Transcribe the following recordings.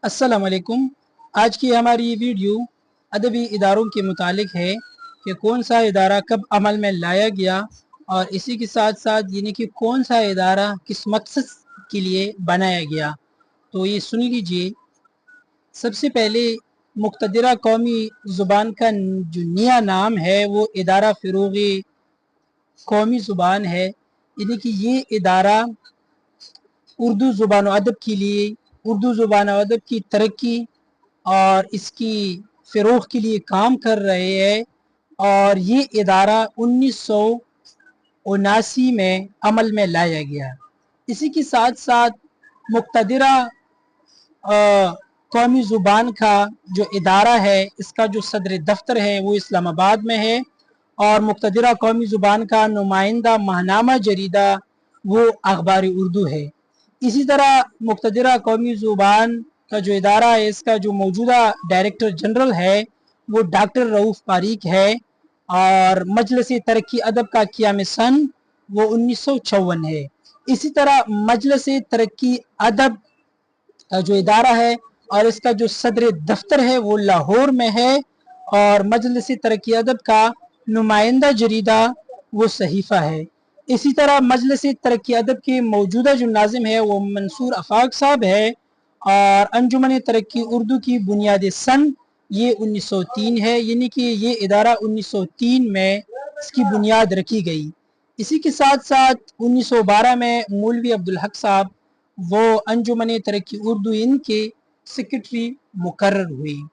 अस्सलाम वालेकुम। आज की हमारी ये वीडियो अदबी इदारों के मुतालिक है कि कौन सा इदारा कब अमल में लाया गया और इसी के साथ साथ यानी कि कौन सा इदारा किस मकसद के लिए बनाया गया। तो ये सुन लीजिए। सबसे पहले मुक़्तदिरा कौमी ज़ुबान का जो नया नाम है वो इदारा फ़िरोग़ कौमी ज़ुबान है। यानी कि ये इदारा उर्दू ज़ुबान व अदब के लिए, उर्दू ज़ुबान व अदब की तरक्की और इसकी फ़रोग़ के लिए काम कर रहे हैं। और ये इदारा 1979 में अमल में लाया गया। इसी के साथ साथ मुक़्तदिरा कौमी ज़ुबान का जो इदारा है, इसका जो सदर दफ्तर है वो इस्लामाबाद में है और मुक़्तदिरा कौमी ज़ुबान का नुमाइंदा माहनामा जरीदा वो अखबार उर्दू है। इसी तरह मुक़्तदिरा कौमी ज़ुबान का जो इदारा है, इसका जो मौजूदा डायरेक्टर जनरल है वो डॉक्टर रऊफ़ पारीक है और मजलिस तरक्की अदब का क़याम सन वो 1954 है। इसी तरह मजलिस तरक्की अदब का जो इदारा है और इसका जो सदर दफ्तर है वो लाहौर में है और मजलिस तरक्की अदब का नुमाइंदा जरीदा वो सहीफ़ा है। इसी तरह मजलिस तरक्की अदब के मौजूदा जो नाज़िम है वो मंसूर आफाक साहब है और अंजुमन तरक्की उर्दू की बुनियादी सन ये 1903 है। यानी कि ये इदारा 1903 में इसकी बुनियाद रखी गई। इसी के साथ साथ 1912 में मौलवी अब्दुल हक साहब वो अंजुमन तरक्की उर्दू इनके सेक्रेटरी मुकर्रर हुई।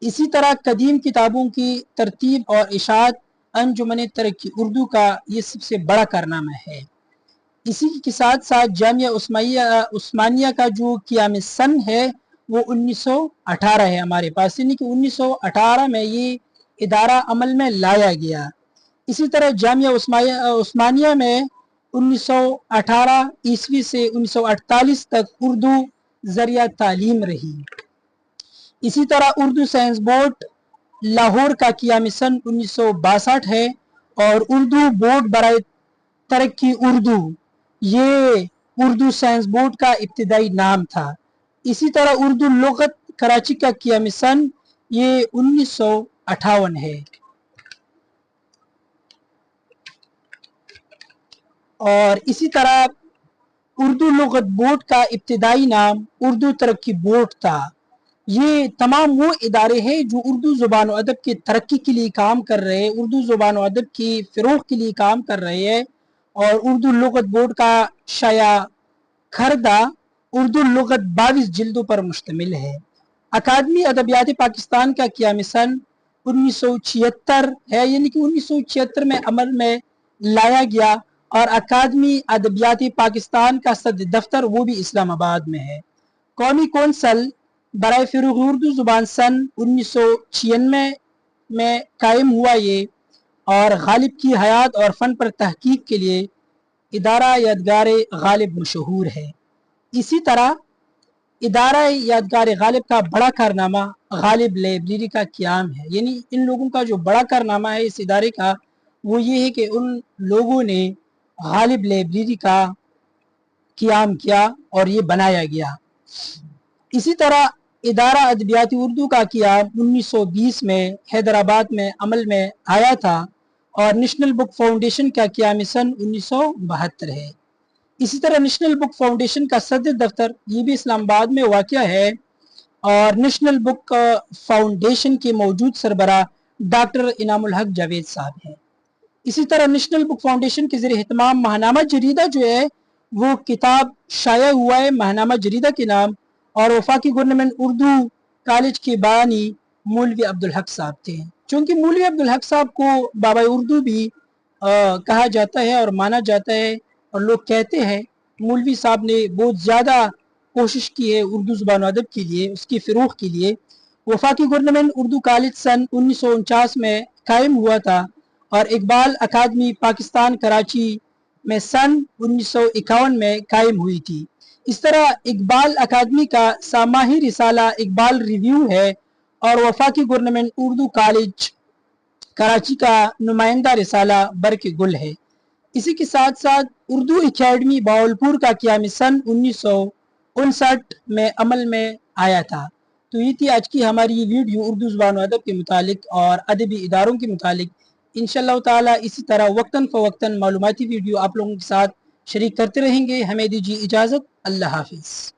इसी तरह कदीम किताबों की तरतीब और इशाअत अंजुमन तरक्की उर्दू का ये सबसे बड़ा कारनामा है। इसी के साथ साथ जामिया उस्मानिया का जो क़याम सन है वो 1918 है हमारे पास। यानी कि 1918 में ये इदारा अमल में लाया गया। इसी तरह जामिया उस्मानिया में 1918 ईस्वी से 1948 तक उर्दू ज़रिया तालीम रही। इसी तरह उर्दू साइंस बोर्ड लाहौर का क़याम सन 1962 है और उर्दू बोर्ड बराए तरक्की उर्दू ये उर्दू साइंस बोर्ड का इब्तिदाई नाम था। इसी तरह उर्दू लुग़त कराची का क़याम सन ये 1958 है और इसी तरह उर्दू लुग़त बोर्ड का इब्तिदाई नाम उर्दू तरक्की बोर्ड था। ये तमाम वो इदारे हैं जो उर्दू ज़ुबान व अदब की तरक्की के लिए काम कर रहे हैं, उर्दू ज़ुबान व अदब की फ़रोग़ के लिए काम कर रहे हैं। और उर्दू लुग़त बोर्ड का शाया खरदा उर्दू लुग़त 22 जिल्दों पर मुश्तमिल है। अकादमी अदबियात पाकिस्तान का क़याम सन 1976 है। यानी कि 1976 में अमल में लाया गया और अकादमी अदबियात पाकिस्तान का सदर दफ्तर वो भी इस्लामाबाद में है। कौमी कौंसल बराए फ़रोग़ उर्दू ज़ुबान सन 1996 में कायम हुआ ये और गालिब की हयात और फ़न पर तहकीक के लिए इदारा यादगार गालिब मशहूर है। इसी तरह इदारा यादगार गालिब का बड़ा कारनामा गालिब लाइब्रेरी का क़याम है। यानी इन लोगों का जो बड़ा कारनामा है इस इदारे का वो ये है कि उन लोगों ने गालिब लाइब्रेरी का क़याम किया और ये बनाया गया। इसी तरह इदारा अदबियात उर्दू का क़याम 1920 में हैदराबाद में अमल में आया था और नेशनल बुक फाउंडेशन का क़याम सन 1972 है। इसी तरह नेशनल बुक फाउंडेशन का सदर दफ्तर ये भी इस्लामाबाद में वाक़या है और नेशनल बुक फाउंडेशन के मौजूद सरबराह डॉक्टर इनामुल हक जावेद साहब हैं। इसी तरह नेशनल बुक फाउंडेशन के ज़रिए एहतमाम माहनामा जरीदा जो है वो किताब शाया हुआ है माहनामा जरीदा के नाम और वफाकी गवर्नमेंट उर्दू कॉलेज के बानी मौलवी अब्दुल हक साहब थे। चूँकि मौलवी अब्दुल हक साहब को बाबा उर्दू भी कहा जाता है और माना जाता है और लोग कहते हैं मौलवी साहब ने बहुत ज़्यादा कोशिश की है उर्दू ज़ुबान व अदब के लिए, उसकी फ़रोग़ के लिए। वफाकी गवर्नमेंट उर्दू कॉलेज सन 1949 में कायम हुआ था और इकबाल अकादमी पाकिस्तान कराची में सन 1951 में कायम हुई थी। इस तरह इकबाल अकादमी का सामाही रिसाला इकबाल रिव्यू है और वफाकी गवर्नमेंट उर्दू कॉलेज कराची का नुमाइंदा रिसाला बरके गुल है। इसी के साथ साथ उर्दू एकेडमी बावलपुर का क़याम सन 1959 में अमल में آیا تھا۔ تو یہ تھی آج کی ہماری یہ ویڈیو اردو زبان و ادب کے متعلق اور ادبی اداروں کے متعلق۔ انشاءاللہ تعالی اسی طرح وقتاً فوقتاً معلوماتی ویڈیو آپ لوگوں کے ساتھ شریک کرتے رہیں گے۔ ہمیں دیجیے اجازت، اللہ حافظ۔